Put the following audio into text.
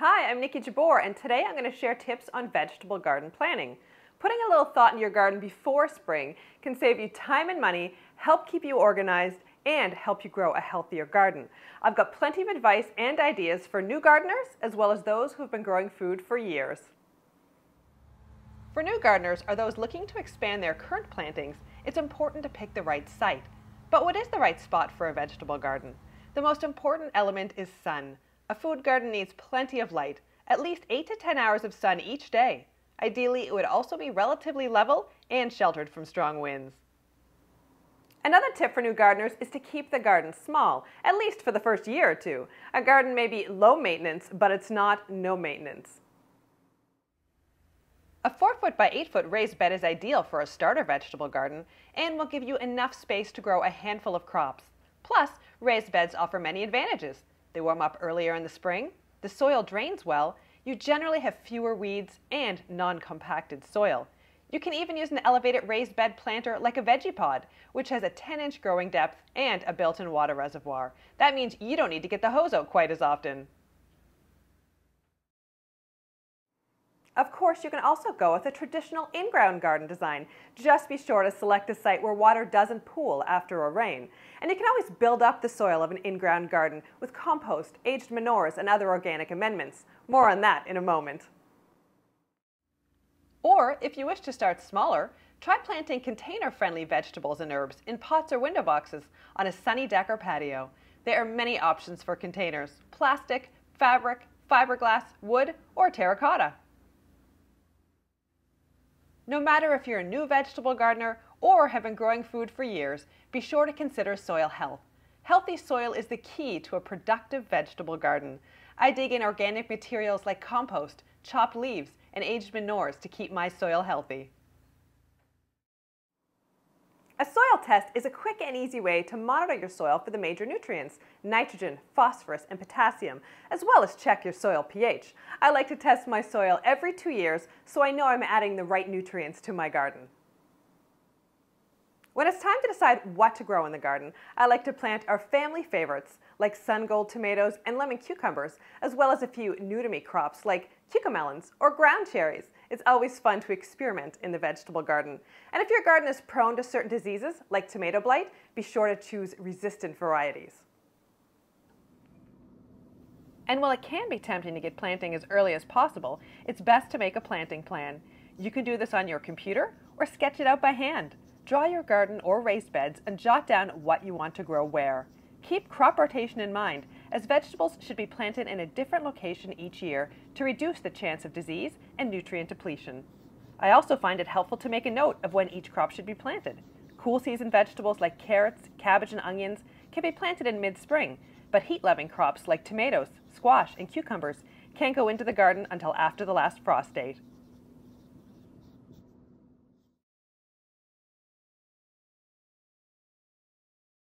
Hi, I'm Nikki Jabor, and today I'm going to share tips on vegetable garden planning. Putting a little thought in your garden before spring can save you time and money, help keep you organized, and help you grow a healthier garden. I've got plenty of advice and ideas for new gardeners, as well as those who've been growing food for years. For new gardeners or those looking to expand their current plantings, it's important to pick the right site. But what is the right spot for a vegetable garden? The most important element is sun. A food garden needs plenty of light, at least 8 to 10 hours of sun each day. Ideally, it would also be relatively level and sheltered from strong winds. Another tip for new gardeners is to keep the garden small, at least for the first year or two. A garden may be low maintenance, but it's not no maintenance. A 4-foot by 8-foot raised bed is ideal for a starter vegetable garden and will give you enough space to grow a handful of crops. Plus, raised beds offer many advantages. They warm up earlier in the spring, the soil drains well, you generally have fewer weeds and non-compacted soil. You can even use an elevated raised bed planter like a Veggie-Pod, which has a 10-inch growing depth and a built-in water reservoir. That means you don't need to get the hose out quite as often. Of course, you can also go with a traditional in-ground garden design. Just be sure to select a site where water doesn't pool after a rain. And you can always build up the soil of an in-ground garden with compost, aged manures, and other organic amendments. More on that in a moment. Or, if you wish to start smaller, try planting container-friendly vegetables and herbs in pots or window boxes on a sunny deck or patio. There are many options for containers: plastic, fabric, fiberglass, wood, or terracotta. No matter if you're a new vegetable gardener or have been growing food for years, be sure to consider soil health. Healthy soil is the key to a productive vegetable garden. I dig in organic materials like compost, chopped leaves, and aged manures to keep my soil healthy. A soil test is a quick and easy way to monitor your soil for the major nutrients, nitrogen, phosphorus, and potassium, as well as check your soil pH. I like to test my soil every 2 years so I know I'm adding the right nutrients to my garden. When it's time to decide what to grow in the garden, I like to plant our family favorites like sun gold tomatoes and lemon cucumbers, as well as a few new-to-me crops like cucamelons or ground cherries. It's always fun to experiment in the vegetable garden. And if your garden is prone to certain diseases like tomato blight, be sure to choose resistant varieties. And while it can be tempting to get planting as early as possible, it's best to make a planting plan. You can do this on your computer or sketch it out by hand. Draw your garden or raised beds and jot down what you want to grow where. Keep crop rotation in mind, as vegetables should be planted in a different location each year to reduce the chance of disease and nutrient depletion. I also find it helpful to make a note of when each crop should be planted. Cool season vegetables like carrots, cabbage, and onions can be planted in mid-spring, but heat-loving crops like tomatoes, squash, and cucumbers can't go into the garden until after the last frost date.